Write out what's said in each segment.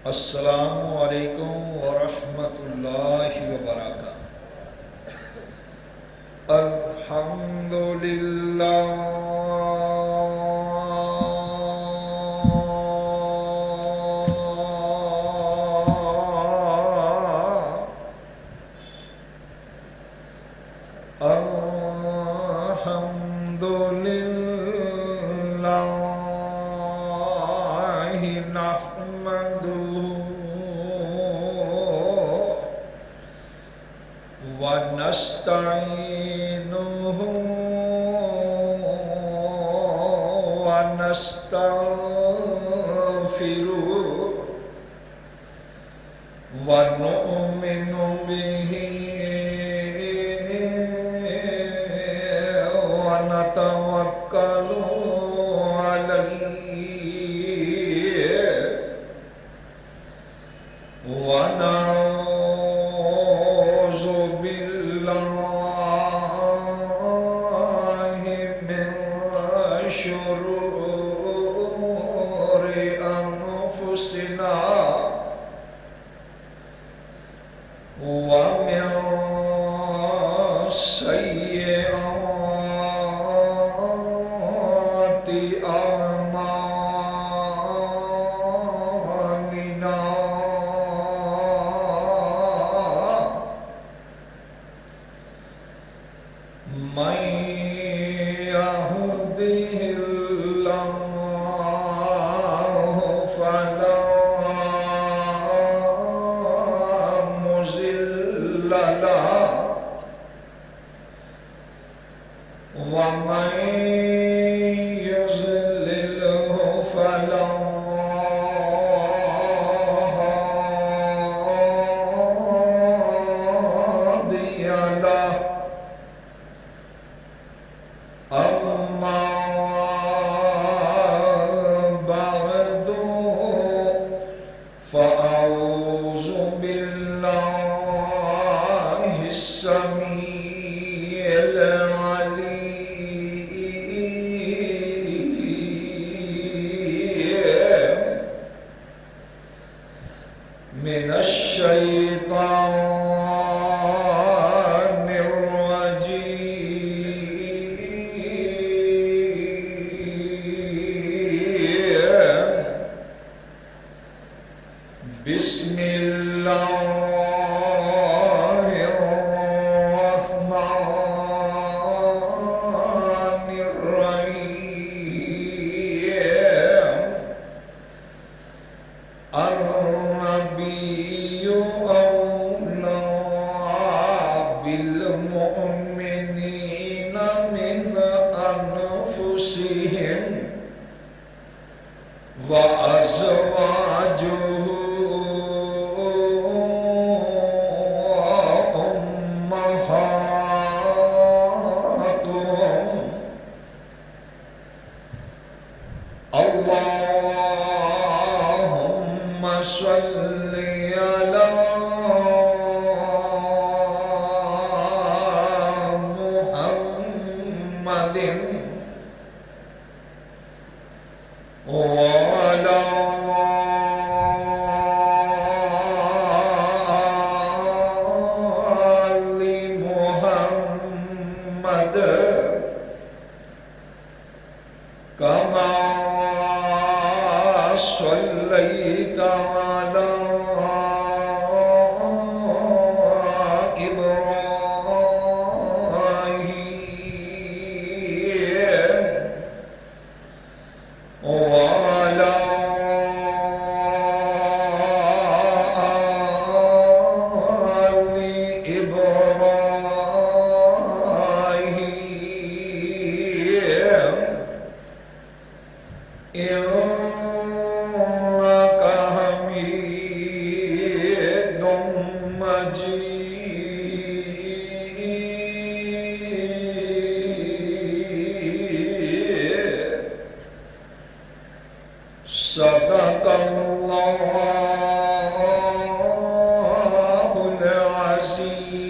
السلام علیکم ورحمۃ اللہ وبرکاتہ۔ الحمد ونستعينه ونستغفره ونؤمن به ونتوكل عليه ونعوذ بالله من شرور أنفسنا ومن سيئات أعمالنا من يهده الله فلا مضل له ومن يضلله فلا هادي له أما بعد فأعوذ بالله السميع العليم من الشيطان بسم الله الرحمن الرحيم النبي أولى بالمؤمنين من أنفسهم وأزواجه اللهم صل على محمد وعلى آل محمد كما صليت على إبراهيم وعلى آل إبراهيم إنك حميد مجيد صدق الله العظيم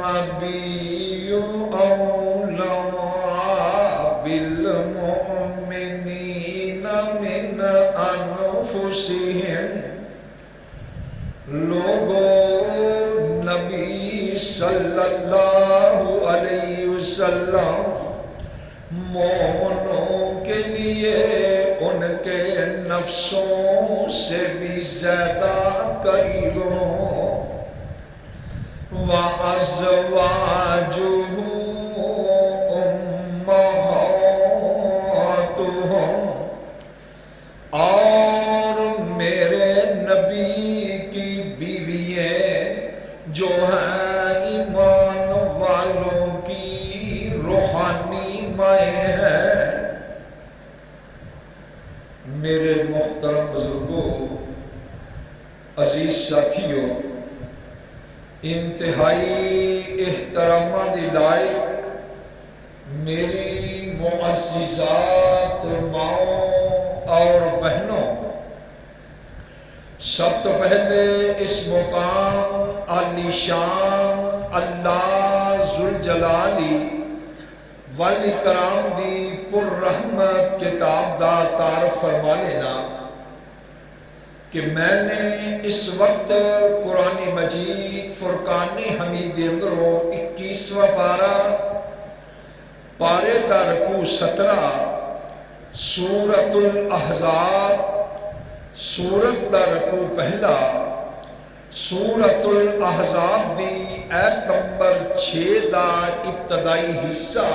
النبي أولى بالمؤمنين صلی اللہ علیہ وسلم مومنوں کے لیے ان کے نفسوں سے بھی زیادہ قریب ہوں وَأَزْوَاجُهُ أُمَّهَاتُهُمْ اور میرے نبی کی بیوییں جو ہیں ایمان والوں کی روحانی مائیں ہیں۔ میرے محترم بزرگوں، عزیز ساتھیوں، انتہائی احترامہ دی لائق میری معززات ماؤں اور بہنوں، سب تو پہلے اس مقام عالی شان اللہ ذوالجلالی والاکرام دی پر رحمت کتاب دا تعارف فرما لینا کہ میں نے اس وقت قرآن مجید فرقان حمید دے اندروں 21واں پارے دا رکوع 17 سورۃ الاحزاب سورت دا رکوع پہلا سورۃ الاحزاب دی ایت نمبر 6 دا ابتدائی حصہ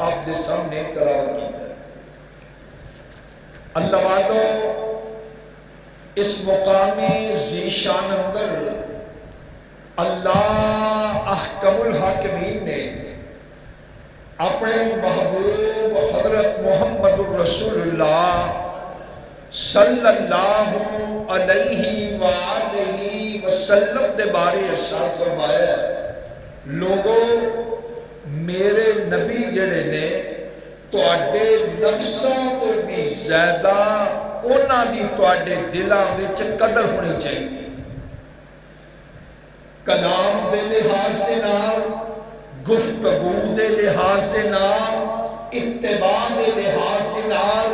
آپ دے سامنے تلاوت کیتا ہے۔ اللہ وعدو اس مقامی ذیشان اندر اللہ احکم الحاکمین نے اپنے محبوب حضرت محمد الرسول اللہ صلی اللہ علیہ وآلہ وسلم دے بارے ارشاد فرمایا، لوگوں میرے نبی جڑے نے تواڈے نفسوں کو بھی زیادہ انہاں دی تواڈے دلاں وچ قدر ہونی چاہیے۔ کلام دے لحاظ دے نال، گفتگو دے لحاظ دے نال، اتباع دے لحاظ دے نال،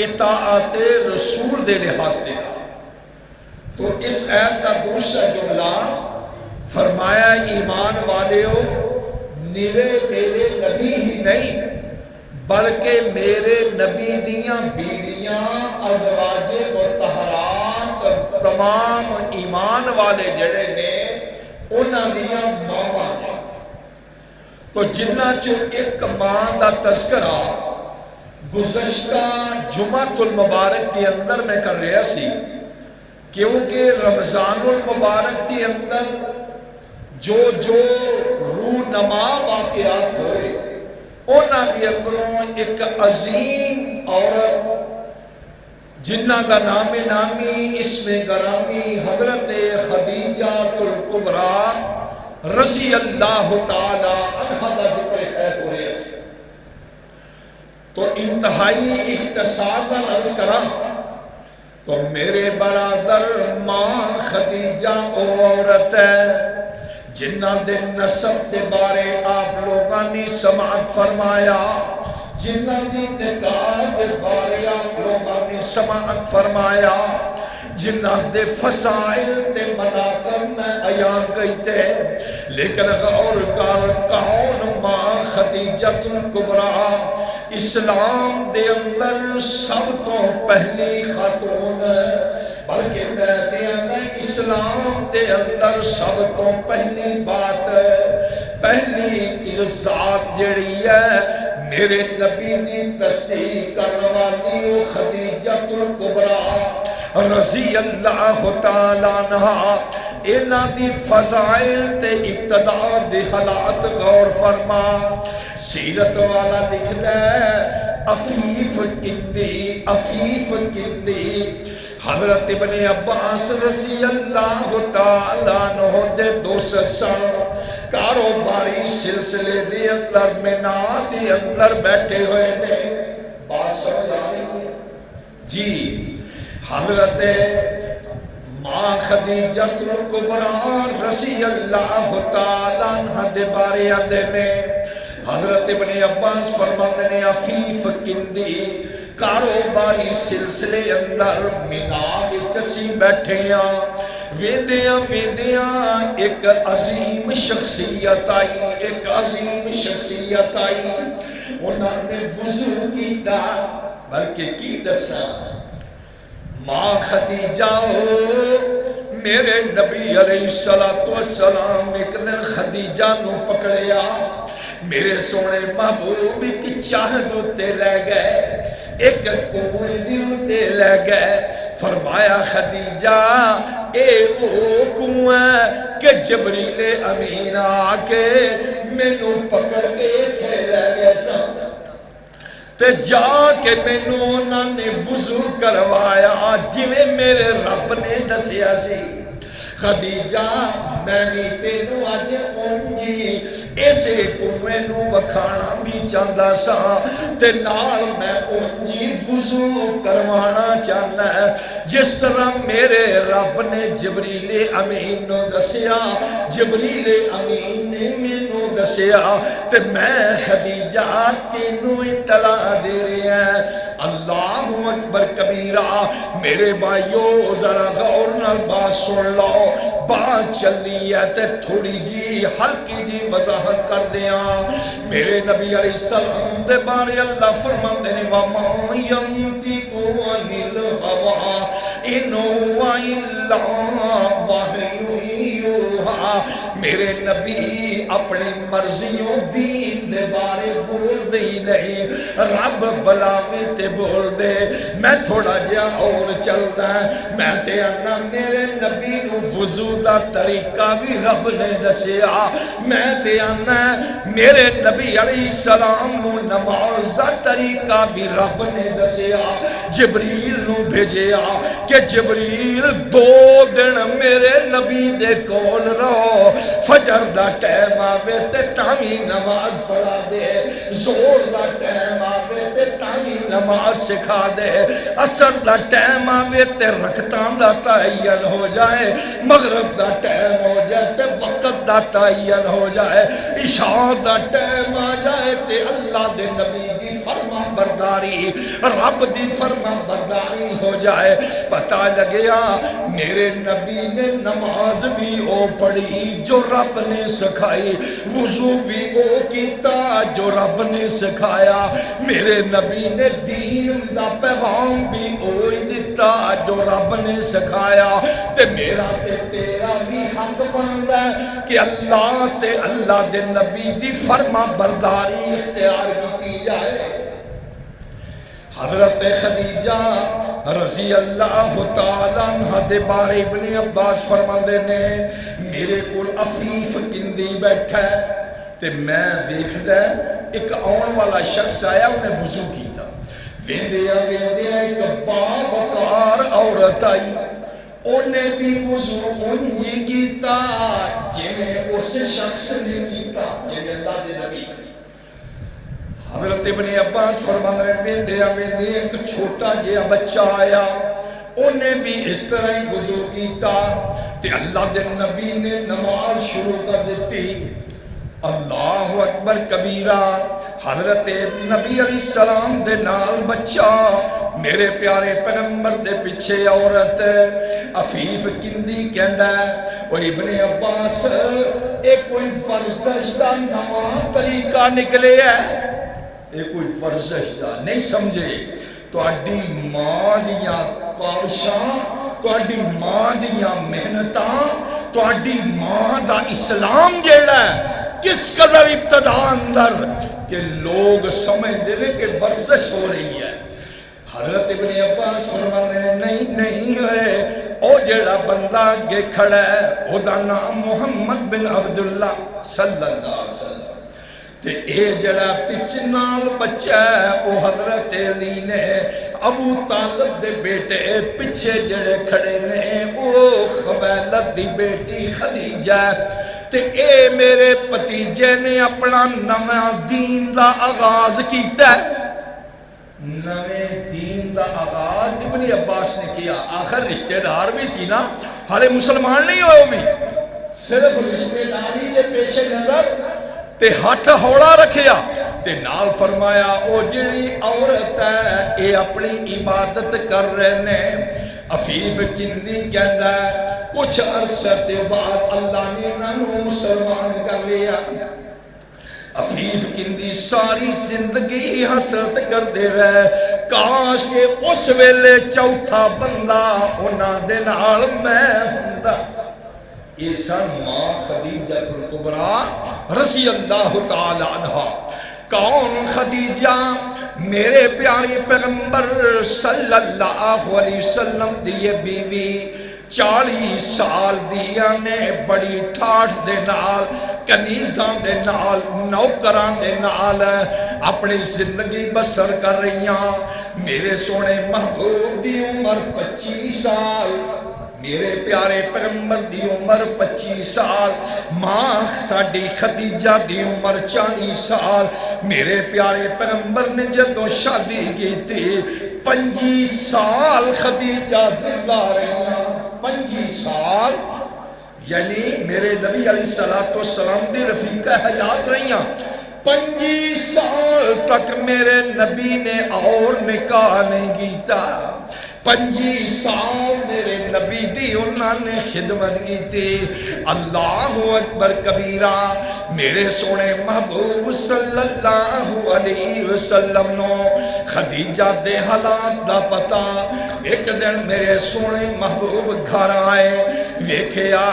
اطاعت رسول دے لحاظ دے نال۔ تو اس آیت کا دوسرا جملہ فرمایا، ایمان والیو نیرے میرے نبی ہی نہیں بلکہ میرے نبی دیاں بیویاں ازواج مطہرات تمام ایمان والے جڑے نے انہاں دیاں ماواں نے۔ تو جنہ چو ایک ماں دا تذکرہ گزشتہ جمعۃ المبارک کے اندر میں کر رہا سی، کیونکہ رمضان المبارک کے اندر جو رونما واقعات ہوئے انہاں دے اندروں ایک عظیم عورت جنہ کا نام نامی اسم گرامی حضرت خدیجہ الکبریٰ رضی اللہ تعالی عنہا دا ذکر خیر ہو رہے ہیں۔ تو انتہائی اختصار کا عرض کرا تو میرے برادر ماں خدیجہ او عورت ہے جنہ دے نسب دے بارے آپ لوگاں نے سماعت فرمایا، جنہ دی نکاح دے بارے آپ لوگاں نے سماعت فرمایا، جنہ دے فضائل تے مناقب میں ایان گئی تے، لیکن غور کر کون ماں خدیجہ الکبریٰ اسلام دے اندر سب تو پہلی خاتون ہے، بلکہ کہتے ہیں اسلام دے اندر سب تو پہلی بات پہلی ذات جڑی ہے میرے نبی دی تصدیق کرنے والی وہ خدیجہ الکبریٰ رضی اللہ تعالیٰ عنہا۔ انہاں دی فضائل تے ابتدا دے حالات غور فرما، سیرت والا لکھدا ہے عفیف کندی حضرت ابن عباس رضی اللہ تعالیٰ عنہ دے دوست سن، کاروباری سلسلے دے اندر مینا دے اندر بیٹھے ہوئے نے، بات سمجھ آ رہی ہے جی؟ حضرت ماں خدیجہ الکبریٰ رضی اللہ تعالیٰ عنہ دے بارے آندے نے، حضرت ابن عباس فرماندے نے عفیف کندی کاروباری سلسلے اندر مینا وچ اسی بیٹھے ہاں، ویندیاں ویندیاں ایک عظیم شخصیت آئی، ایک عظیم شخصیت آئی، انہوں نے وضو کیتا، بلکہ کی دسا ماں خدیجہ میرے نبی علیہ السلام ایک دن خدیجہ نو پکڑیا، میرے سونے محبوب کی چاہت ہوتے لے گئے، ایک کنویں دی ہوتے لے گئے، فرمایا خدیجہ اے او کنویں کہ جبریل امین آکے مینوں پکڑ کے تھے لے گئے سن تے جا کے مینوں انہوں نے وضو کروایا جویں میرے رب نے دسیا سی۔ خدیجہ میں نے تینوں آج اونجی ایسے کنویں نو وکھانا بھی چاہتا سا تے نال میں اونجی وضو کروانا چاہنا ہے جس طرح میرے رب نے جبریل امین نو دسیا، جبریل امین نے مینوں دسیا تے میں خدیجہ تینوں اطلاع دے رہے ہیں۔ اللہ اکبر کبیرہ، میرے بھائیو ذرا غور نال بات سن لو، بات چلی ہے تے تھوڑی جی ہلکی جی وضاحت کر دیا۔ میرے نبی علیہ السلام دے بارے اللہ فرماتے ہیں وَمَا يَنْطِقُ عَنِ الْهَوَىٰ إِنْ هُوَ إِلَّا وَحْيٌ يُوحَىٰ، میرے نبی اپنی مرضیوں دین دے بارے بول دے نہیں، رب بلاوے تے بول دے۔ میں تھوڑا جہا اور چلدا ہے، میں تے انا میرے نبی نو وضو دا طریقہ بھی رب نے دسیا، میں تے انا میرے نبی علیہ السلام نو نماز دا طریقہ بھی رب نے دسیا، جبریل نو بھیجیا کہ جبریل 2 دن میرے نبی دے کول رہو، فجر دا ٹائم آوے تے تامی نماز پڑھا دے، زور دا ٹائم آوے تے تامی نماز سکھا دے، عصر دا ٹائم آوے تے رکھتان دا تعین ہو جائے، مغرب دا ٹائم ہو جائے تے وقت دا تعین ہو جائے، عشاء دا ٹائم آ جائے تے اللہ دے نبی دی فرما برداری، رب دی فرما برداری ہو جائے۔ پتہ لگیا میرے نبی نے نماز بھی او پڑھی جو رب نے سکھائی، وضو بھی او کیتا جو رب نے سکھایا، میرے نبی نے دین دا پیغام بھی اوہی دیتا جو رب نے سکھایا، تے میرا تے تیرا بھی حق بندا ہے کہ اللہ تے اللہ دے نبی دی فرما برداری اختیار کی جائے۔ حضرت خدیجہ رضی اللہ تعالیٰ عنہ دے بارے ابن عباس فرماندے نے میرے کول عفیف کندی بیٹھا ہے تے میں دیکھدا ایک آن والا شخص آیا انہیں وضو کیتا، ویندیا ویندیا ایک باوقار عورت آئی، انہیں بھی وضو انہی کیتا جنہیں اس شخص نے کیتا، یعنی اللہ دے نبی۔ حضرت ابن عباس فرمانے میں ویندیا ویندیا ایک چھوٹا جہا بچہ آیا، انہیں بھی اس طرح ہی وضو کیتا تے اللہ دے نبی نے نماز شروع کر دیتی۔ اللہ اکبر کبیرہ، حضرت نبی علیہ السلام دے نال بچہ، میرے پیارے پیغمبر دے پیچھے عورت، عفیف کندی کہندا ہے او ابن عباس ایک کوئی ورزش دا نواں طریقہ نکلے ہے، ایک کوئی ورزش دا نہیں سمجھے، تہاڈی ماں دیاں کاوشاں، تہاڈی ماں دیاں محنتاں، تہاڈی ماں دا اسلام جیڑا ہے کس قدر ابتدا اندر کہ لوگ سمجھ دے لے کہ ورزش ہو رہی ہے۔ حضرت ابن عباس فرماتے ہیں نہیں ہوئے، او جیڑا بندہ آگے کھڑا ہے او دا نام محمد بن عبداللہ صلی اللہ علیہ وسلم تے اے جڑا پچھ نال بچہ ہے او حضرت علی نے، ابو طالب دے بیٹے پچھے جڑے کھڑے نے او خویلد دی بیٹی خدیجہ، تے اے میرے پتیجے نے اپنا نواں دین دا آغاز کیتا ہے، نویں دین دا آغاز ابن عباس نے کیا۔ آخر رشتہ دار بھی سی نا، ہالے مسلمان نہیں ہوئے بھی، صرف رشتہ داری کے پیش نظر تے ہاتھ ہوڑا رکھیا تے نال فرمایا او جڑی عورت ہے اے اپنی عبادت کر رہے نے، عفیف کندی کہندا ہے کچھ عرصے کے بعد اللہ نے انہوں مسلمان کر لیا۔ عفیف کندی ساری زندگی حسرت کر دے رہے کاش کہ اس ویلے چوتھا بندہ انہاں دے نال میں ہوندا۔ یہ سن ماں خدیجہ الکبریٰ رضی اللہ تعالی عنہ۔ کون خدیجہ؟ میرے پیارے پیغمبر صلی اللہ علیہ وسلم دی بیوی 40 سال دیا نے بڑی ٹھاٹھ دے نال کنیزاں دے نال نوکران دے نال اپنی زندگی بسر کر رہیاں۔ میرے سونے محبوب دی عمر 25 سال، میرے پیارے پیغمبر دی عمر 25 سال، ماں ساڈی خدیجہ دی عمر 40 سال۔ میرے پیارے پیغمبر نے جدوں شادی کی تھی 25 سال خدیجہ زندہ رہی، 25 سال، یعنی میرے نبی علیہ السلام دی رفیقہ حیات رہی، 25 سال تک میرے نبی نے اور نکاح نہیں کیتا۔ 25 سال میرے نبی دی انہوں نے خدمت کی تھی۔ اللہ اکبر کبیرہ۔ میرے سونے محبوب صلی اللہ علیہ وسلم نو خدیجہ دے حالات دا پتا۔ ایک دن میرے سونے محبوب گھر آئے، ویکھیا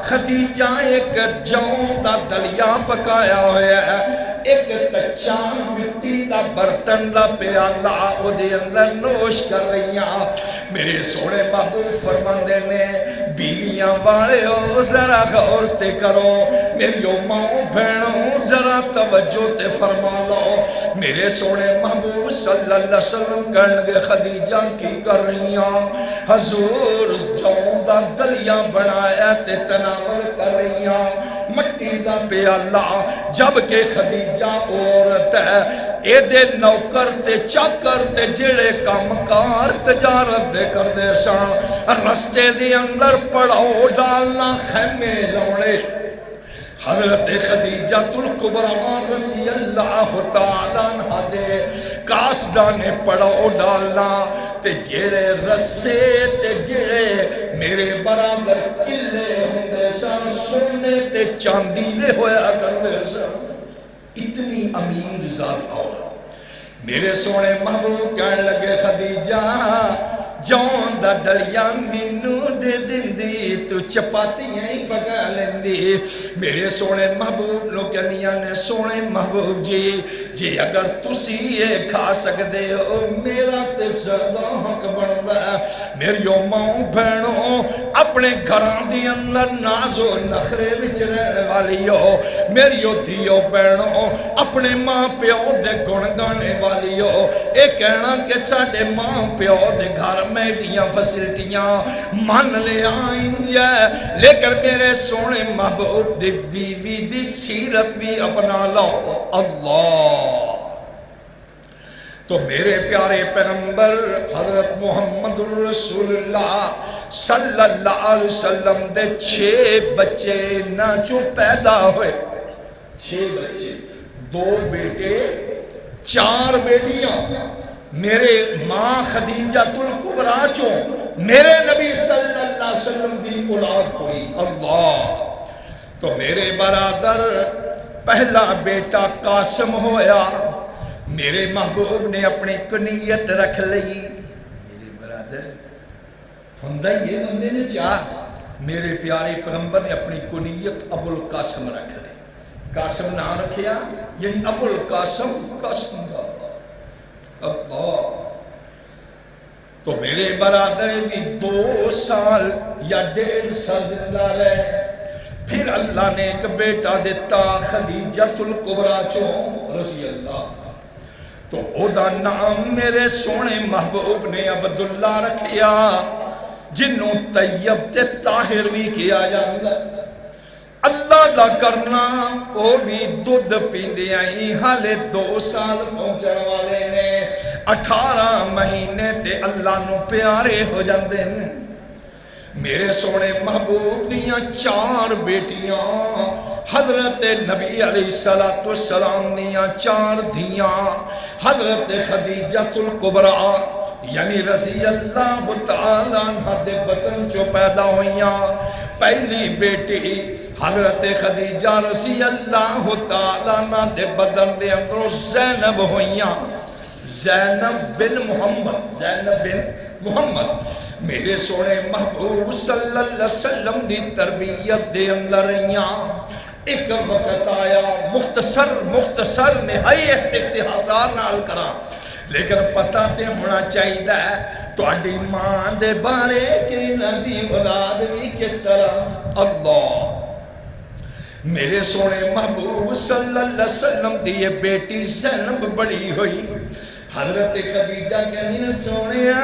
خدیجہ ایک جوں دا دلیا پکایا ہویا ہے، ایک کچا مٹی دا برتن دا پیالہ او دے اندر نوش کر رہی ہیں۔ میرے سونے محبوب فرماندے نے بیویاں والے ہو ذرا غور تے کرو، میری ماں بہنوں ذرا توجہ تے فرما لو۔ میرے سونے محبوب صلی اللہ علیہ وسلم کہنے لگے خدیجہ کی کر رہی ہیں؟ حضور جوں دا دلیا بنایا تے تناول کر رہی ہیں، مٹی دا پیالہ، جبکہ خدیجہ عورت ہے، اے دے نوکر تے چاکر تے جڑے کامکار تجارت دے کر دے سان، رستے دی اندر پڑاؤ ڈالنا خیمے لوڑے۔ حضرت خدیجہ الکبریٰ رضی اللہ تعالیٰ عنہ دے کاسدانے پڑاؤ ڈالنا تے جڑے رسے تے جڑے میرے برابر کلے ہوندے سن، سونے تے چاندی دے ہویا کردے سن۔ اتنی امیر ذات عورت۔ میرے سونے محبوب کہنے لگے خدیجہ جون دا دلیا مینو دے دندی تو چپاتیاں ہی پکا لیندی۔ میرے سونے محبوب لو کہنیاں نے سونے محبوب جی اگر تسی یہ کھا سکتے ہو میرا تے زیادہ حق بندا ہے۔ میری ماں بہنوں اپنے گھران دی اندر ناز و نخرے وچ رہنے والی ہو، میری دھیو بہنوں اپنے ماں پیو دے گن گانے والی ہو۔ اے کہنا کہ ساڈے ماں پیو دے گھر میں دیاں فیسلٹیاں مان لے آئیں ہے، لیکن میرے سونے محبوب دی بیوی دی سیرت بھی اپنا لو۔ اللہ تو میرے پیارے پیغمبر حضرت محمد الرسول اللہ صلی اللہ علیہ وسلم دے 6 بچے نہ جو پیدا ہوئے، 6 بچے، 2 بیٹے 4 بیٹیاں۔ میرے ماں خدیجہ الکبریٰ چوں میرے نبی صلی اللہ علیہ وسلم دی اولاد ہوئی۔ اللہ تو میرے برادر پہلا بیٹا قاسم ہویا، میرے محبوب نے اپنی کنیت رکھ لی۔ میرے برادر ہندہ یہ بندے نے چاہ، میرے پیارے پیغمبر نے اپنی کنیت ابو القاسم رکھ لی۔ قاسم نام رکھیا یعنی ابو القاسم، قاسم دا اللہ۔ تو میرے برادر بھی 2 سال یا 1.5 سال زندہ رہے، پھر اللہ نے ایک بیٹا دیتا خدیجہ الکبریٰ چوں رضی اللہ عنہ۔ تو او دا نام میرے سونے محبوب نے عبداللہ رکھیا، جنہوں طیب تے طاہر بھی کیا جاندہ۔ اللہ دا کرنا او بھی دودھ پیندے آئی، حالے 2 سال پہنچن والے نے 18 مہینے تے اللہ نو پیارے ہو جاندے نے۔ میرے سونے محبوب دیاں 4 بیٹیاں، حضرت نبی علیہ السلام دیاں 4 دھیاں، حضرت خدیجہ الکبریٰ یعنی رضی اللہ تعالیٰ عنہ دے بدن چو پیدا ہوئیاں پہلی بیٹی حضرت خدیجہ رضی اللہ تعالیٰ عنہ دے بدن دے اندروں زینب ہوئیاں، زینب بن محمد میرے سونے محبوب صلی اللہ علیہ وسلم دی تربیت دے اندر رہیاں۔ ایک وقت آیا مختصر نہایت اختصار نال کرا، لیکن پتہ تے ہونا چاہیے تہاڈی ماں دے بارے کہ انہاں دی اولاد بھی کس طرح۔ اللہ میرے سونے محبوب صلی اللہ علیہ وسلم دی یہ بیٹی زینب بڑی ہوئی، حضرت خدیجہ کہنی نے سونیا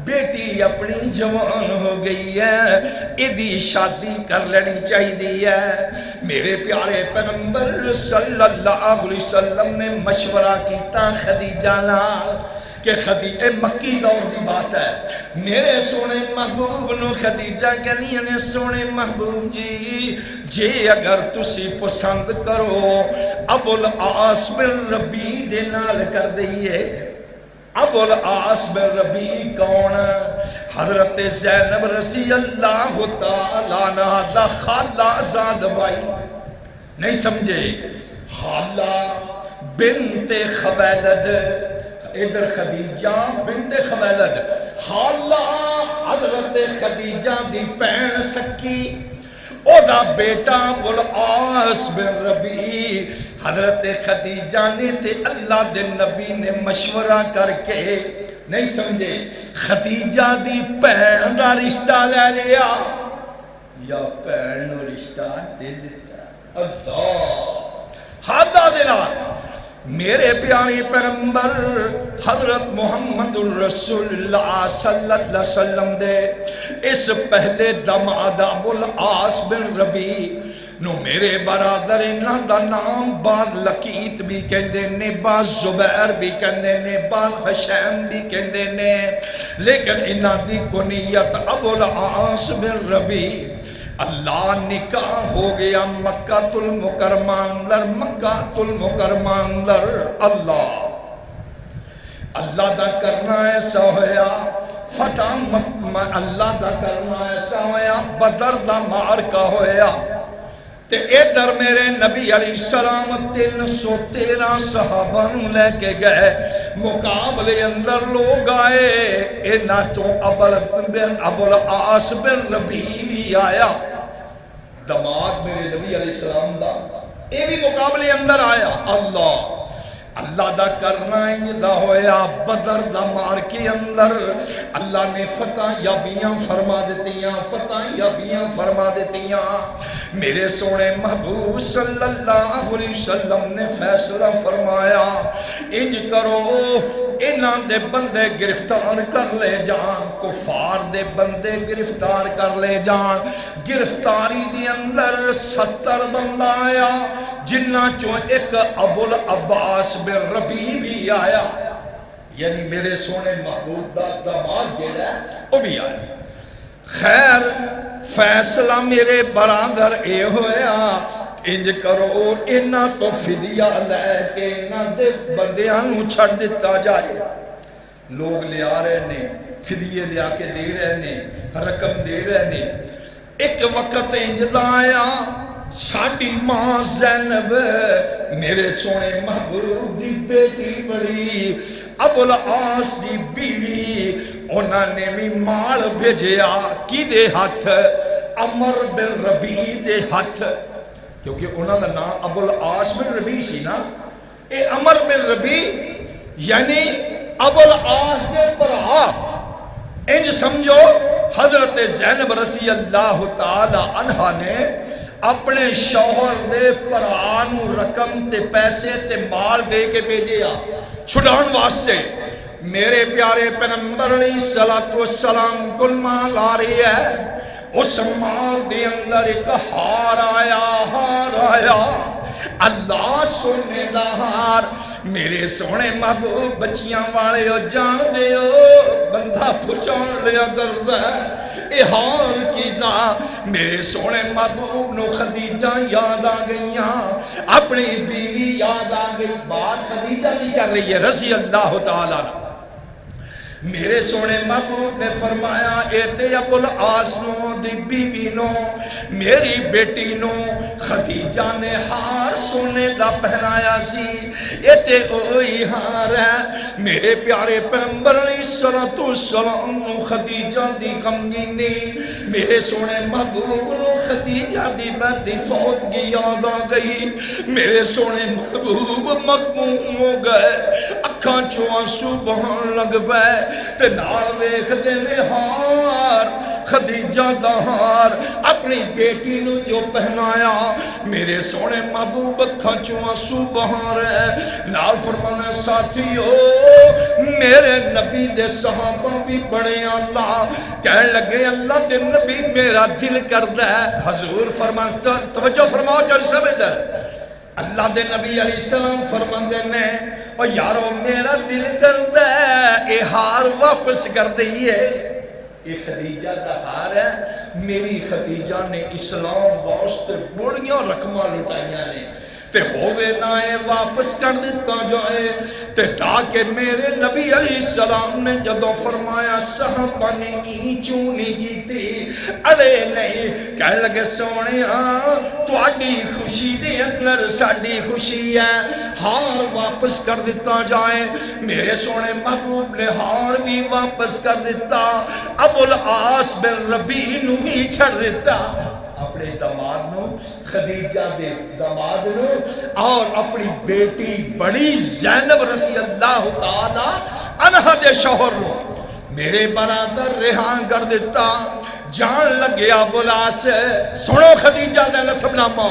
بیٹی اپنی جوان ہو گئی ہے، ادھی شادی کر لینی چاہیے ہے۔ میرے پیارے پیغمبر صلی اللہ علیہ وسلم نے مشورہ کیتا خدیجہ نال کہ خدیجہ مکی دور دی بات ہے، میرے سونے محبوب نو خدیجہ کہنی نے سونے محبوب جی اگر تسی پسند کرو ابو العاص بن ربیع دے نال کر دئیے۔ ابو العاص بن ربیع کون؟ حضرت زینب رضی اللہ تعالیٰ عنہ دا خالہ زاد بھائی، نہیں سمجھے؟ خالہ بنت خویلد، ادھر خدیجہ بنت خویلد، خالہ حضرت خدیجہ دی بہن سکی، او دا بیٹا ابو العاص بن ربیع۔ حضرت خدیجہ نے تے اللہ دے نبی نے مشورہ کر کے، نہیں سمجھے، خدیجہ دی بہن دا رشتہ لے لیا یا بہن نو رشتہ دے دیتا۔ اللہ حضرت دلال میرے پیارے پیغمبر حضرت محمد الرسول اللہ صلی اللہ علیہ وسلم دے اس پہلے دماد ابو العاص بن ربیع نو میرے برادر انہاں دا نام بعض لقیت بھی کہندے نے، بعض زبیر بھی کہندے نے، بعض حشیم بھی کہندے نے، لیکن انہاں دی کنیت ابو العاص بن ربیع۔ اللہ نکاح ہو گیا مکہ المکرمہ اندر، مکہ المکرمہ اندر۔ اللہ دا کرنا ایسا ہویا فتح، اللہ دا کرنا ایسا ہویا بدر دا معرکہ ہویا تے ادھر میرے نبی علیہ السلام 313 صحابہ لے کے گئے، مقابلے اندر لوگ آئے، انہاں تو ابو العاص بن ربیع بھی آیا، دماد میرے نبی علیہ السلام دا، یہ بھی مقابلے اندر آیا۔ اللہ دا کرنا دا ہویا بدر دا مارکے اندر اللہ نے فتح یابیاں فرما دیتیاں، فتح یابیاں فرما دیتیاں۔ میرے سونے محبوب صلی اللہ علیہ وسلم نے فیصلہ فرمایا انج کرو انہاں دے بندے گرفتار کر لے جان، کفار دے بندے گرفتار کر لے جان۔ گرفتاری دی اندر 70 بندہ آیا، جنہ چوں ایک ابو العباس بن ربیع بھی آیا، یعنی میرے سونے محبوب دا دماد جیڑا ہے وہ بھی آیا۔ خیر فیصلہ میرے برادر اے ہویا انج کرو انہاں تو فدیہ لے کے انہاں دے بندیاں نو چھڑ دیتا جائے۔ لوگ لے آ رہے نے، فدیہ لے آ کے دے رہے نے، رقم دے رہے نے۔ ایک وقت انج آیا ساڑی ماں زینب میرے سونے محبوب دی بیٹی بڑی ابو العاص دی بیوی، انہاں نے بھی مال بھیجیا کی دے ہاتھ؟ عمر بن ربیع دے ہاتھ، کیونکہ انہاں دا نام ابو العاص بن ربیع سی نا۔ اے عمر بن ربیع یعنی ابو العاص دے بھرا، انج سمجھو حضرت زینب رضی اللہ تعالی عنہ نے اپنے شوہر دے پرانو رقم تے پیسے تے مال دے کے بھیجیا چھڑان واسطے۔ میرے پیارے پیغمبر علیہ السلام کل مال آ رہی ہے، اس مال دے اندر ایک ہار آیا، اللہ سونے دا ہار۔ میرے سونے محبوب بچیاں والے ہو جان دے ہو بندہ پھچان لیا کردا ہے، اے ہار کی دا میرے سونے محبوب نو خدیجہ یاد آ گئیاں، اپنی بیوی یاد آ گئی، بات خدیجہ نہیں چل رہی ہے رضی اللہ تعالیٰ عنہ۔ میرے سونے محبوب نے فرمایا اے تے ابل آس نو دی بیوی نو میری بیٹی نو خدیجہ نے ہار سونے دا پہنایا سی، اے تے اوہی ہار ہے میرے پیارے پیغمبر علیہ السلام نو خدیجہ دی غمگینی، میرے سونے محبوب نو خدیجہ دی بدی فوت کی یاد آ گئی، میرے سونے محبوب مغموم ہو گئے، اکھاں چوں آنسو بہن لگ پئے تے نال ویکھ دے ہار خدیجہ دا ہار اپنی بیٹی نو جو پہنایا، میرے سونے محبوب اکھاں چوں آنسو بہا رہے، نال فرمانا ساتھیو میرے نبی دے صحابہ بھی بڑے اللہ کہنے لگے اللہ دے نبی میرا دل کردہ ہے، حضور فرماتا توجہ فرماؤ چل سب ادھر، اللہ دے نبی علیہ السلام فرماندے نے اور یارو میرا دل کردہ ہے اے ہار واپس کر دئیے، اے خدیجہ دا ہار ہے، میری خدیجہ نے اسلام واسطے بڑیاں رقمہ لٹائیاں نے تے ہووے نائے واپس کر دیتا جائے تے تاکہ میرے نبی علیہ السلام نے جدو فرمایا صحابہ نے چوں نہیں کی تھی ارے نہیں کہہ لگے سونے تو آڈی خوشی دے اندر ساڑی خوشی ہے، ہار واپس کر دیتا جائے، میرے سونے محبوب نے ہار بھی واپس کر دیتا، ابو العاص بن ربیع نو ہی چھڑ دیتا، اپنے داماد نو خدیجہ دے داماد نو اور اپنی بیٹی بڑی زینب رضی اللہ تعالی عنہ دے شوہر نو میرے برادر ریحان کر دیتا، جان لگیا بلا سے سنو خدیجہ دے نسب نامہ،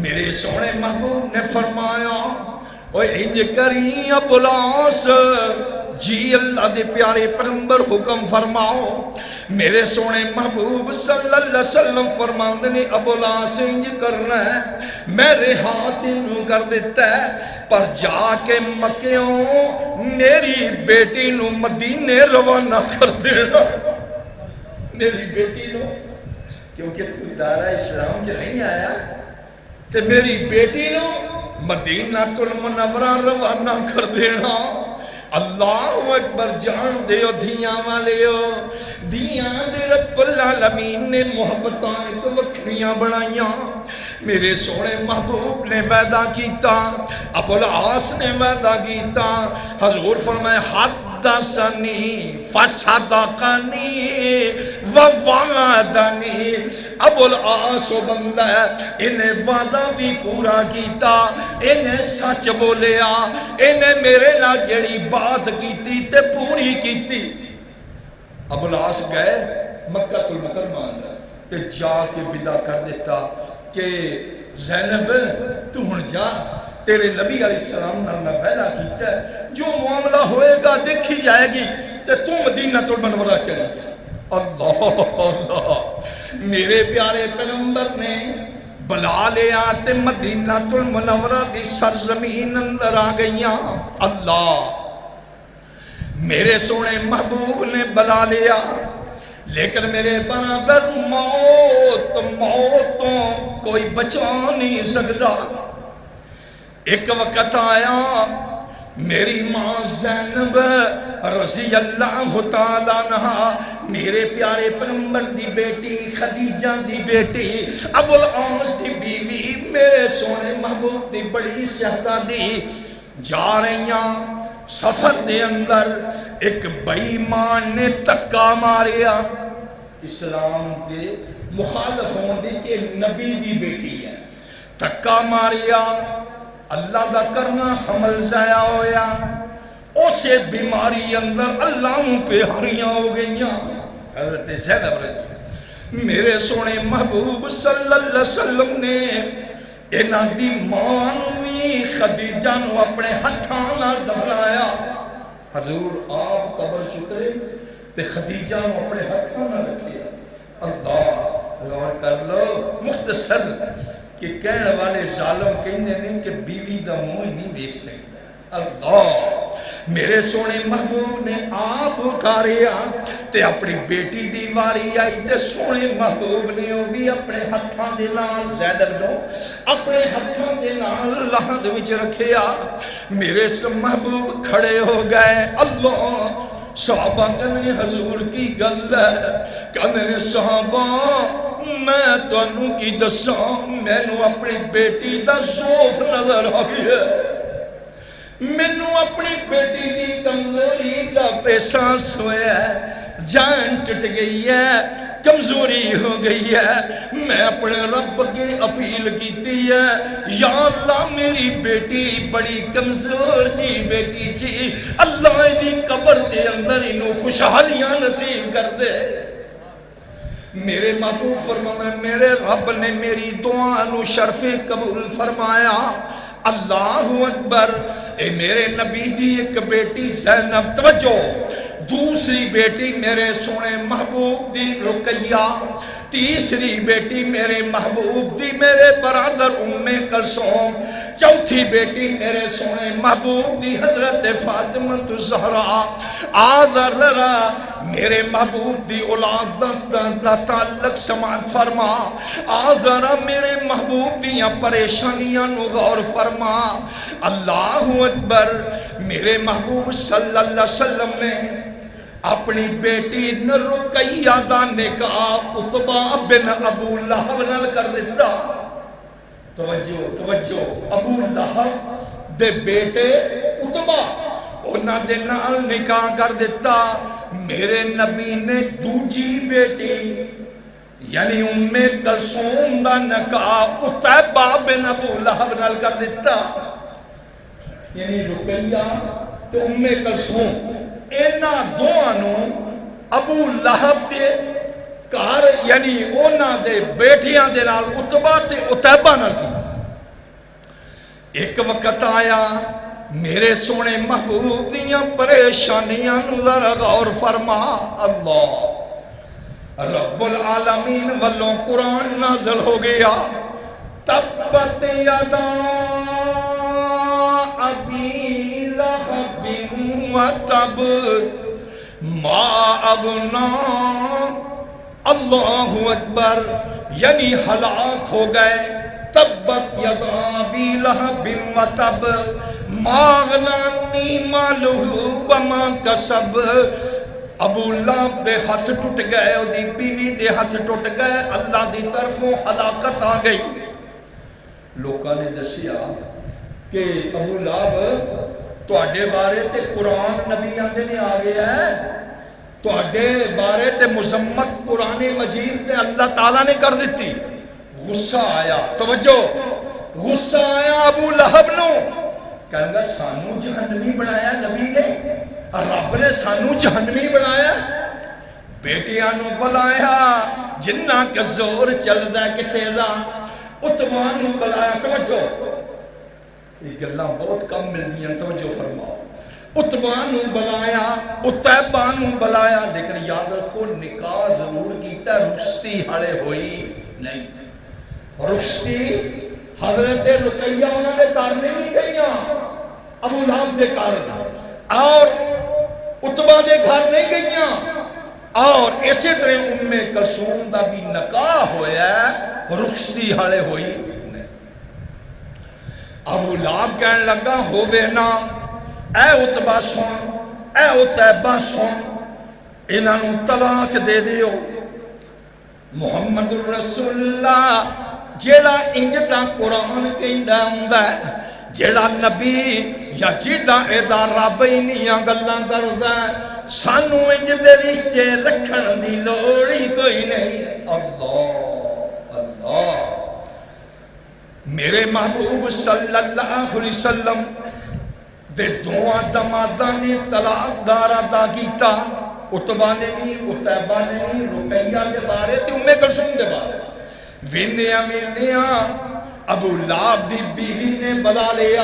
میرے سونے محبوب نے فرمایا اوہ انج کری ابو العاص جی اللہ دے پیارے پیغمبر حکم فرماؤ، میرے سونے محبوب صلی اللہ علیہ وسلم فرماندے نے ابو العاص انج کرنا ہے میں ریحان تینوں کر دیتا ہے پر جا کے مکیوں میری بیٹی نو مدینے روانہ کر دینا، میری بیٹی نو کیونکہ تو دارہ اسلام سے نہیں آیا کہ میری بیٹی نو مدینہ المنورہ روانہ کر دینا، اللہ اکبر جان دے ہو دھیاں والے ہو، دھیاں دے رب العالمین نے محبتان کو وکھریاں بڑھائیاں، میرے سونے محبوب نے وعدہ کیتا، ابو العاص نے وعدہ کیتا، حضور فرمائے حدثنی فصدقنی ووعدنی، ابو العاص و بندہ انہیں وعدہ بھی پورا کیتا، انہیں سچ بولیا، انہیں میرے نہ جڑی بات کیتی تے پوری کیتی، ابو العاص گئے مکہ المکرمہ اندر تے جا کے ودا کر دیتا کہ زینب تو ہن جا تیرے نبی علیہ السلام نے میں وعدہ کیتا ہے جو معاملہ ہوئے گا دیکھی جائے گی تے تو مدینہ المنورہ چلی گیا، اللہ میرے پیارے پیغمبر نے بلا لیا تے مدینہ المنورہ دی سرزمین اندر آ گئیاں، اللہ میرے سونے محبوب نے بلا لیا لیکن میرے برادر موتوں کوئی بچا نہیں سکتا، ایک وقت آیا میری ماں زینب رضی اللہ تعالیٰ عنہ میرے پیارے پیغمبر دی بیٹی خدیجہ دی بیٹی ابو العاص دی بیوی میرے سونے محبوب دی بڑی شہزادی جا رہیاں، سفر دے اندر ایک بے ایمان نے تکا ماریا، اسلام دے مخالف ہون دی کہ نبی دی بیٹی ہے، تکا ماریا، اللہ دا کرنا حمل ضائع ہویا، اسے بیماری اندر اللہ پہ ہریاں ہو گئیاں، حضرت زینب رضی میرے سونے محبوب صلی اللہ علیہ وسلم نے انہاں دی ماں نوی خدیجہ نو اپنے ہتھاں نال دفنایا، حضور آپ قبر چترے تے خدیجہ نو اپنے ہتھاں نال رکھیا، اللہ غور کر لو مختصر کہ کہنے والے ظالم کہنے نہیں کہ بیوی دا منہ نہیں دیکھ سکتا، اللہ میرے سونے محبوب نے آپ اٹھاریا تے اپنی بیٹی دی واری آئی تے سونے محبوب نے وہ بھی اپنے ہتھاں دے نال زینب نو اپنے ہتھاں دے نال لحد وچ رکھیا، میرے محبوب کھڑے ہو گئے، اللہ صحابہ کہنے نے حضور کی گل ہے، کہنے نے صحابہ میں تانوں کی دساں، مینوں اپنی بیٹی دا ضعف نظر آ گیا، مینوں اپنی بیٹی دی کمزوری دا احساس ہوا ہے، جان ٹوٹ گئی ہے، کمزوری ہو گئی ہے، میں اپنے رب کے اپیل کیتی ہے، یا اللہ میری بیٹی بڑی کمزور جی بیٹی سی، اللہ دی قبر دے اندر انہوں خوشحالیاں نصیب کر دے۔ میرے محبوب فرمایا میرے رب نے میری دعا نو شرف قبول فرمایا، اللہ اکبر۔ اے میرے نبی دی ایک بیٹی زینب، توجہ، دوسری بیٹی میرے سونے محبوب دی رقیہ، تیسری بیٹی میرے محبوب دی میرے برادر ام کلثوم، چوتھی بیٹی میرے سونے محبوب دی حضرت فاطمہ الزہرا۔ آذر ذرا میرے محبوب دی اولاد دا تعلق سماعت فرما، آذر میرے محبوب دیاں پریشانیاں نو غور فرما۔ اللہ اکبر۔ میرے محبوب صلی اللہ علیہ وسلم نے اپنی بیٹی رقیہ دا نکاح عتبہ بن ابو لہب نال کر دیتا۔ توجہ، ابو لہب دے بیٹے عتبہ انہاں دے نال نکاح کر دیتا۔ میرے نبی نے دوجی بیٹی یعنی ام کلثوم دا نکاح عتبہ بن ابو لہب نال کر دیتا، یعنی رقیہ تے ام کلثوم اینا دوانوں ابو لہب دے کار یعنی اونا دے بیٹیاں دے نال عتبہ تے عتیبہ نال کی۔ ایک وقت آیا میرے سونے محبوب دیاں پریشانیاں ذرا غور فرما۔ اللہ رب العالمین والوں قرآن نازل ہو گیا، تبت یدا ابی لہب وتب ما اغنا، اللہ اکبر، یعنی ہلاک ہو گئے۔ تبت یدا ابی لہب وتب ما اغنا عنہ مالہ وما کسب۔ ابو لہب دے ہاتھ ٹوٹ گئے، او دی بیوی دے ہاتھ ٹوٹ گئے، اللہ دی طرفوں ہلاکت آ گئی۔ لوکاں نے دسیا کہ ابو لہب تواڈے بارے تے قرآن نبی آندے نے آ گیا ہے، تواڈے بارے تے مذمت قرآن مجید تے اللہ تعالیٰ نے کر دیتی۔ غصہ آیا، توجہ، غصہ آیا ابو لہب نو، کہیں گا سانو جہنمی بنایا نبی نے، رب نے سانو جہنمی بنایا۔ بیٹیاں نو بلایا جنہ کا زور چل رہا ہے کسے دا، عتبہ نو بلایا۔ توجہ، یہ گلاں بہت کم مل دیاں، توجہ فرماؤ۔ عتبہ نو بلایا، عتیبہ نو بلایا، لیکن یاد رکھو نکاح ضرور کیتا، رخصتی ہالے ہوئی نہیں۔ رخصتی حضرت رقیہ انہوں نے تارنے نہیں گئیاں ابو لہب دے کارن، اور عتبہ دے گھر نہیں گئیاں، اور اسی طرح ام کلثوم دا بھی نکاح ہویا ہے، رخصتی ہالے ہوئی نہیں۔ ابو لہب کہنے لگا ہووے نا، اے عتبہ سن، اے عتیبہ سن، انہاں نو طلاق دے دیو۔ محمد رسول اللہ جیڑا انجدہ قرآن کہندا ہوندا ہے، جیڑا نبی یا جیڑا ایدہ رب انہیاں گلاں کردا ہے، سانو انجدے رشتے رکھن دی لوڑی کوئی نہیں۔ اللہ اللہ۔ میرے محبوب صلی اللہ علیہ وسلم دے دعا دمادہ نے طلاق دار ادا کیتا، عتبہ نے بھی، عتیبہ نے بھی، رقیہ دے بارے تے ام کلثوم دے بارے۔ ویندیاں ابو لہب دی بیوی نے بلا لیا،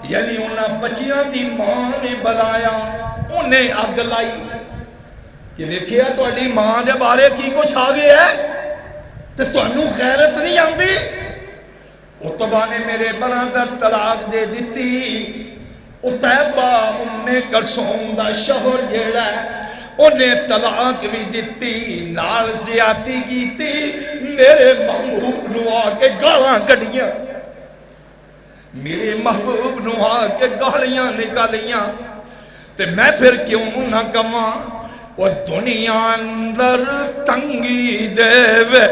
یعنی انہاں بچیاں دی ماں نے بلایا، انہیں اگ لائی کہ دیکھیا تواڈی ماں دے بارے کی کچھ آ گیا ہے تے تانوں غیرت نہیں آندی۔ عتبہ نے میرے برادر طلاق دے دیتی۔ عتیبہ ام کلثوم دا شوہر جیڑا ہے انہیں طلاق بھی دیتی، نال زیادتی کیتی، میرے محبوب نو آ کے گالاں کڈیاں، میرے محبوب نو آ کے گالیاں نکالیاں۔ تے میں پھر کیوں نہ کما او دنیا اندر تنگی دے وے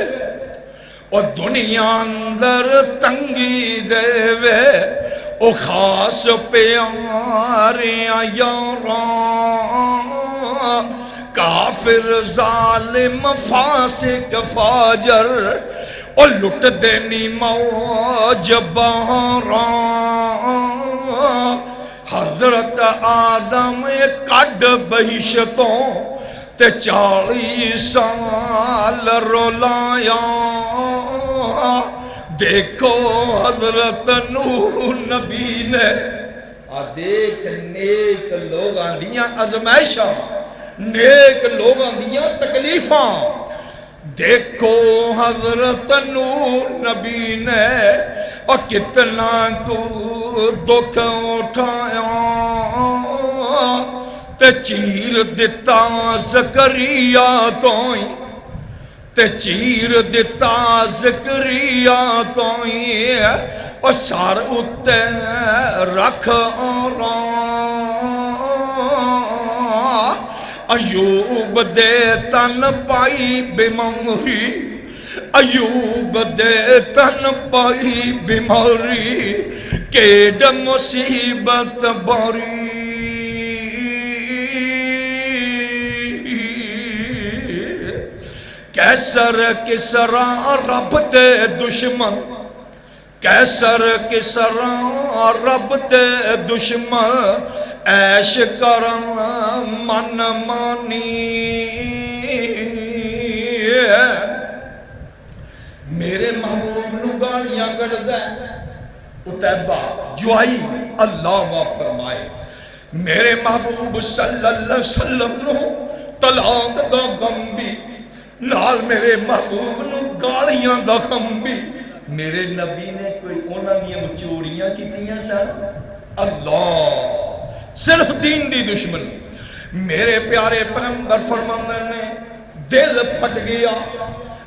او دنیا اندر تنگی دے وے او خاص پیاریاں یاراں کافر ظالم فاسق فاجر او لٹ دینی موج بہاراں حضرت آدم کڈ بہشتوں تے 40 سال رولایا دیکھو حضرت نوح نبی نے دیکھ نیک لوگاں دیاں ازمائشاں نیک لوگاں دیاں تکلیفاں دیکھو حضرت نوح نبی نے اور کتنا کو دکھ اٹھایا تے چیر دیتا زکریا توئی تے چیر دیتا زکریا توئی اور سار اتے رکھ ایوب دے تن پائی بیماری ایوب دے تن پائی بیماری کیڈ مصیبت باری کیسر کسرا رب دے دشمن کیسر کسرا رب دے دشمن عیش کرن من مانی میرے محبوب نو گالیاں کردہ اتیبہ جوائی اللہ وا فرمائے میرے محبوب صلی اللہ علیہ وسلم نو طلاق دا غم بھی نال میرے محبوب نو گالیاں دا غم بھی میرے نبی نے کوئی انہاں دیاں چوریاں کیتیاں سن اللہ صرف دین دی دشمن میرے پیارے پیغمبر فرماندے نے دل پھٹ گیا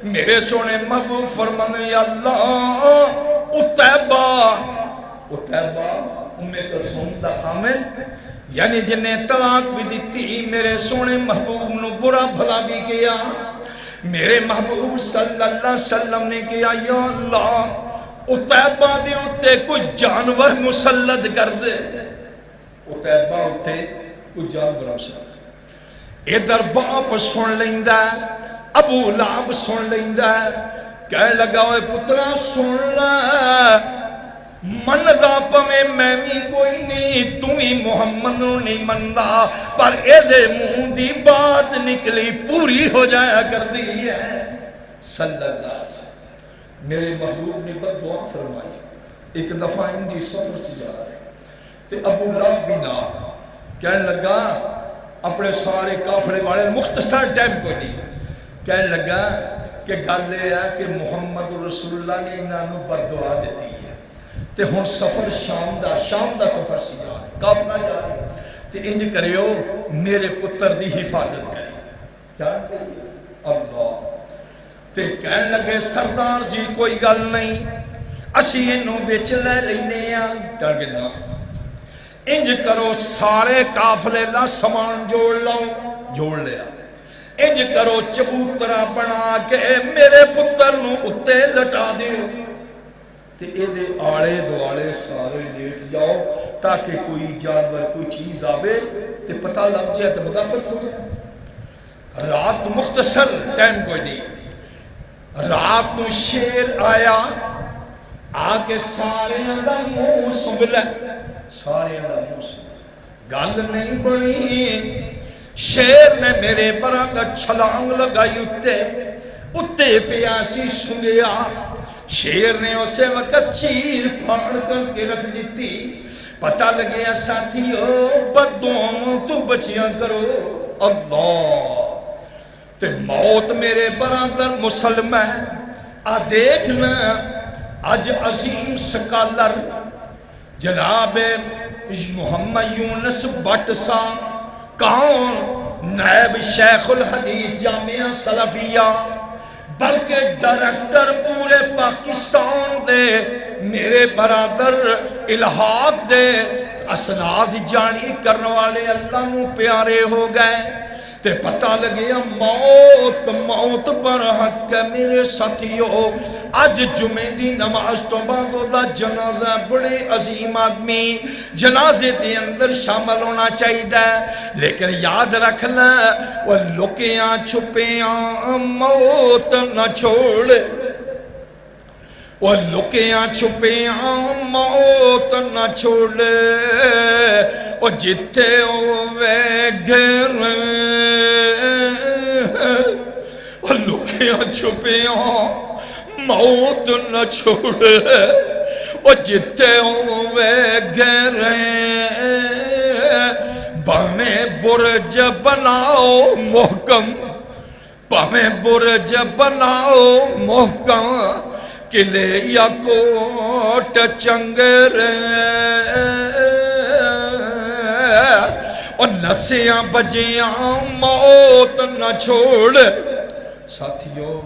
میرے سونے محبوب فرماندے یا اللہ اتیبہ کلثوم دا خامد یعنی جنہیں طلاق بھی دیتی میرے سونے محبوب نو برا بھلا بھی کیا میرے محبوب صلی اللہ علیہ وسلم نے کیا یا اللہ اتیبہ دے اتے کوئی جانور مسلط کر دے اتیبہ اتے کوئی جانور مسلط ادھر باپ سن لیندہ ابو لہب سن لیندہ کہہ لگا ہوئے پترا سن لے من دا پمیں میں کوئی نہیں تمہیں محمد نو نہیں مندہ پر اے دے منہ دی بات نکلی پوری ہو جایا کر دی ہے صلی اللہ علیہ وسلم میرے محبوب نے بد دعا فرمائی ایک دفعہ ان دی سفر سے جا رہے تے ابو لہب بھی نہ کہنے لگا اپنے سارے کافرے والے مختصر ٹائم کو نہیں کہنے لگا کہ گل یہ ہے کہ محمد رسول اللہ نے انہوں بد دعا دیتی ہے تے ہون سفر شام دا سفر سی جا رہے کافلا جا رہے تے انج کریو میرے پتر دی حفاظت کریو جان کریو اللہ تے کہنے لگے سردار جی کوئی گل نہیں اسی انہوں بیچ لے لینے ڈر گنا انج کرو سارے کافلے لا سامان جوڑ لیا انج کرو چبوترا بنا کے میرے پتر نو اتے لٹا دیو تے اے دے آڑے دوالے سارے لیٹ جاؤ تاکہ کوئی جانور کوئی چیز آوے تے پتہ لگ جائے تے مدافعت ہو جائے رات مختصر ٹائم کوئی نہیں رات نو شیر آیا آکے سارے اندر منہ سنبھلے سارے اندر منہ سنبھلے گل نہیں بڑی شیر نے میرے برابر چھلانگ لگائی اتے پیاسی سنگیا شیر نے اسے وقت چیر پھاڑ کر کے رکھ دیتی پتہ لگیا ساتھیو بدوں تو بچیاں کرو اللہ تے موت میرے برادر مسلم ہے دیکھنا آج عظیم سکالر جناب محمد یونس بٹ صاحب کون نائب شیخ الحدیث جامعہ سلفیہ بلکہ ڈائریکٹر پورے پاکستان دے میرے برادر الحاق دے اسناد جانی کرنے والے اللہ نو پیارے ہو گئے تے پتہ لگیا موت موت پر حق ہے میرے ساتھیو اج جمعے دی نماز تو بعد دا جنازہ بڑے عظیم آدمی جنازے دے اندر شامل ہونا چاہیے لیکن یاد رکھنا وہ لکیاں چھپیاں موت نہ چھوڑے وہ لکیاں چھپیاں موت نہ چھوڑے وہ جتے ہوئے گھر وہ لکیاں چھپیاں موت نہ چھوڑے وہ جتے ہوئے گھر بھامیں برج بناؤ محکم بھامیں برج بناؤ محکم قلعے یا کوٹ چنگر اور نسیاں بجیاں موت نہ چھوڑ ساتھیو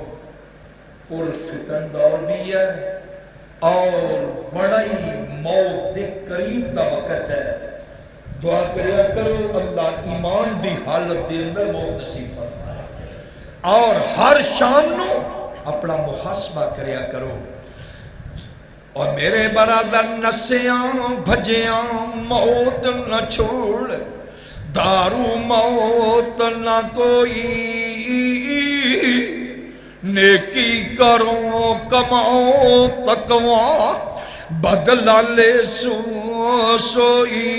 پر فتن دور بھی ہے اور بڑائی موت دے قریب دا وقت ہے دعا کریا کرو اللہ ایمان دی حالت دے اندر موت نصیب فرمائے اور ہر شام نو اپنا محاسبہ کریا کرو اور میرے برادر نسیاں بھجیاں موت نہ چھوڑ دارو موت نہ کوئی نیکی کرو کماؤ تقوی بدلہ لے سوئی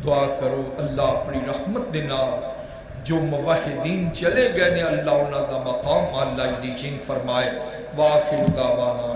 دعا کرو اللہ اپنی رحمت دینا جو موحدین چلے گئے نے اللہ انہاں دا مقام اللہ علیہین فرمائے وآخر دعوانا